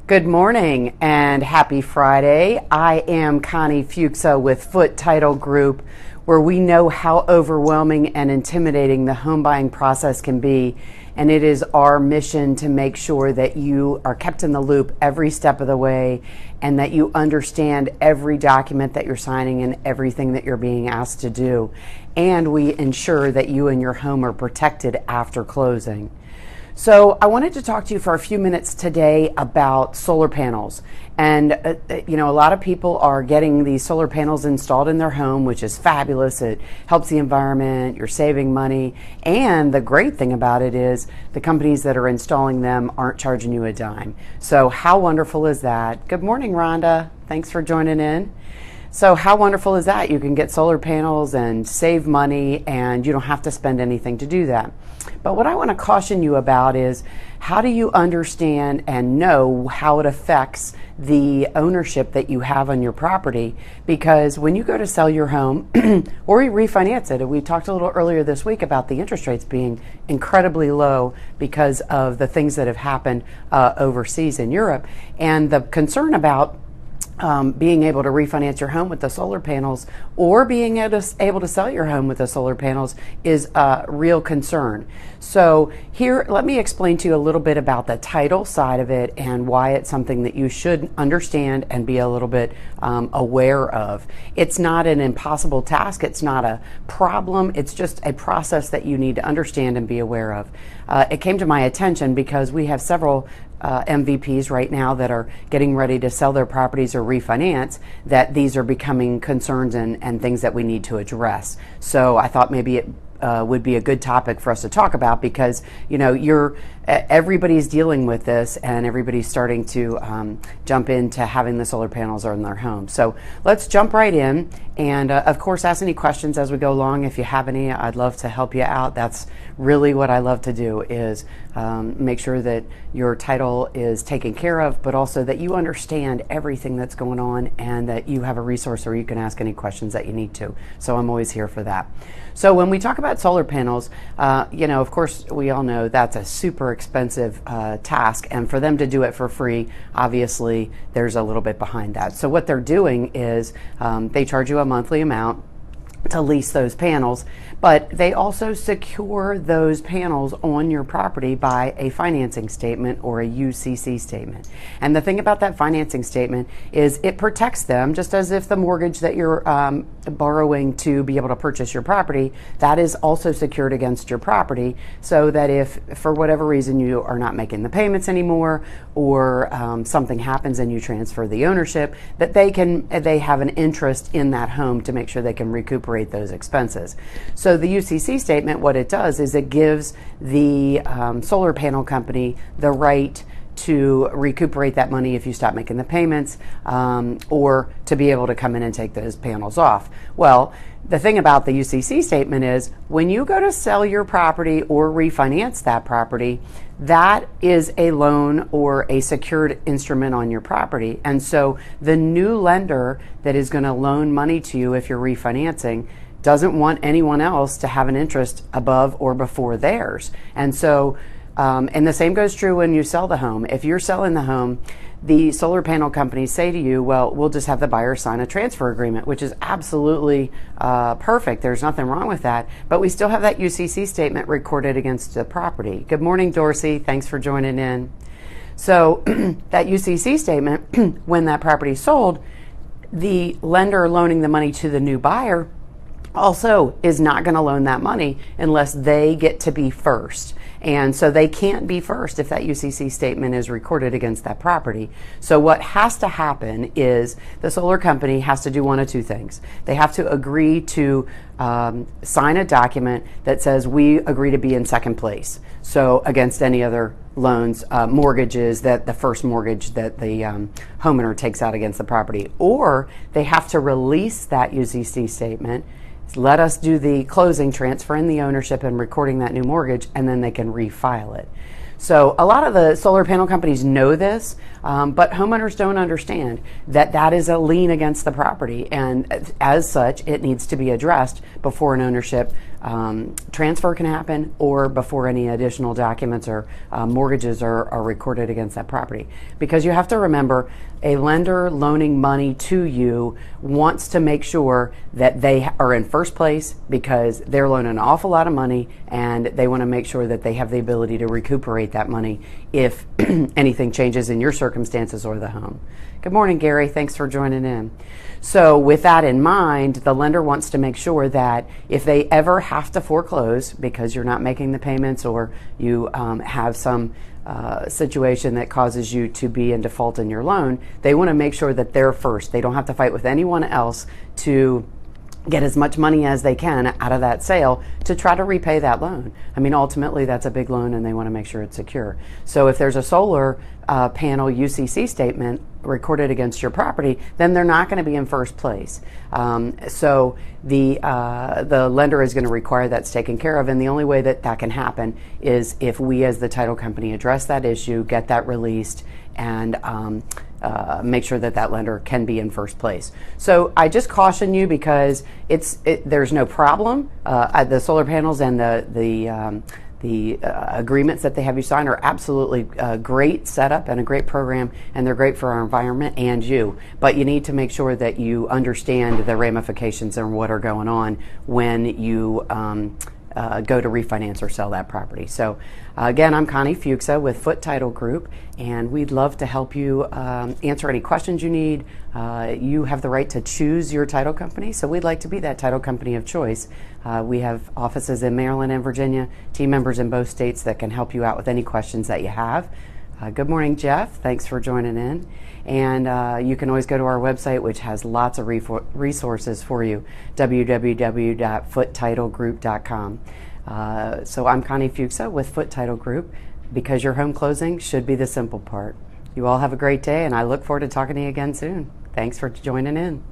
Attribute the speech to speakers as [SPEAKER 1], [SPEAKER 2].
[SPEAKER 1] Good morning and happy Friday. I am Connie Fuksa with Foot Title Group, where we know how overwhelming and intimidating the home buying process can be. And it is our mission to make sure that you are kept in the loop every step of the way and that you understand every document that you're signing and everything that you're being asked to do. And we ensure that you and your home are protected after closing. So I wanted to talk to you for a few minutes today about solar panels. And a lot of people are getting these solar panels installed in their home, which is fabulous. It helps the environment, you're saving money. And the great thing about it is the companies that are installing them aren't charging you a dime. So how wonderful is that? Good morning, Rhonda. Thanks for joining in. So how wonderful is that? You can get solar panels and save money and you don't have to spend anything to do that. But what I want to caution you about is, how do you understand and know how it affects the ownership that you have on your property? Because when you go to sell your home or you refinance it, and we talked a little earlier this week about the interest rates being incredibly low because of the things that have happened overseas in Europe, and the concern about being able to refinance your home with the solar panels or being able to sell your home with the solar panels is a real concern. So here, let me explain to you a little bit about the title side of it and why it's something that you should understand and be a little bit aware of. It's not an impossible task. It's not a problem. It's just a process that you need to understand and be aware of. It came to my attention because we have several MVPs right now that are getting ready to sell their properties or refinance, that these are becoming concerns and things that we need to address. So I thought maybe it would be a good topic for us to talk about, because everybody's dealing with this and everybody's starting to jump into having the solar panels on their home. So let's jump right in, and of course ask any questions as we go along. If you have any, I'd love to help you out. That's really what I love to do, is make sure that your title is taken care of, but also that you understand everything that's going on and that you have a resource where you can ask any questions that you need to. So I'm always here for that. So when we talk about solar panels, of course we all know that's a super expensive task, and for them to do it for free, obviously there's a little bit behind that. So what they're doing is they charge you a monthly amount to lease those panels, but they also secure those panels on your property by a financing statement or a UCC statement. And the thing about that financing statement is it protects them, just as if the mortgage that you're borrowing to be able to purchase your property, that is also secured against your property, so that if for whatever reason you are not making the payments anymore, or something happens and you transfer the ownership, that they have an interest in that home to make sure they can recuperate those expenses. So the UCC statement, what it does is it gives the solar panel company the right to recuperate that money if you stop making the payments, or to be able to come in and take those panels off. Well, the thing about the UCC statement is, when you go to sell your property or refinance that property, that is a loan or a secured instrument on your property. And so the new lender that is going to loan money to you if you're refinancing doesn't want anyone else to have an interest above or before theirs. And so and the same goes true when you sell the home. If you're selling the home, the solar panel companies say to you, well, we'll just have the buyer sign a transfer agreement, which is absolutely perfect. There's nothing wrong with that. But we still have that UCC statement recorded against the property. Good morning, Dorsey. Thanks for joining in. So that UCC statement, when that property is sold, the lender loaning the money to the new buyer also is not going to loan that money unless they get to be first. And so they can't be first if that UCC statement is recorded against that property. So what has to happen is the solar company has to do one of two things. They have to agree to sign a document that says we agree to be in second place. So against any other loans, mortgages, that the first mortgage that the homeowner takes out against the property, or they have to release that UCC statement, let us do the closing, transferring the ownership and recording that new mortgage, and then they can refile it. So a lot of the solar panel companies know this, but homeowners don't understand that that is a lien against the property, and as such, it needs to be addressed before an ownership transfer can happen, or before any additional documents or mortgages are recorded against that property. Because you have to remember, a lender loaning money to you wants to make sure that they are in first place, because they're loaning an awful lot of money and they want to make sure that they have the ability to recuperate that money if anything changes in your circumstances or the home. Good morning, Gary. Thanks for joining in. So with that in mind, the lender wants to make sure that if they ever have to foreclose because you're not making the payments, or you have some situation that causes you to be in default in your loan, they want to make sure that they're first. They don't have to fight with anyone else to get as much money as they can out of that sale to try to repay that loan. I mean, ultimately that's a big loan and they want to make sure it's secure. So if there's a solar panel UCC statement recorded against your property, then they're not going to be in first place. So the lender is going to require that's taken care of, and the only way that that can happen is if we as the title company address that issue, get that released, and make sure that that lender can be in first place. So I just caution you, because there's no problem. The solar panels and the agreements that they have you sign are absolutely a great setup and a great program, and they're great for our environment and you. But you need to make sure that you understand the ramifications and what are going on when you go to refinance or sell that property. So again, I'm Connie Fuksa with Foot Title Group, and we'd love to help you answer any questions you need. You have the right to choose your title company, so we'd like to be that title company of choice. We have offices in Maryland and Virginia, team members in both states that can help you out with any questions that you have. Good morning, Jeff. Thanks for joining in. And you can always go to our website, which has lots of resources for you, www.foottitlegroup.com. So I'm Connie Fuksa with Foot Title Group, because your home closing should be the simple part. You all have a great day, and I look forward to talking to you again soon. Thanks for joining in.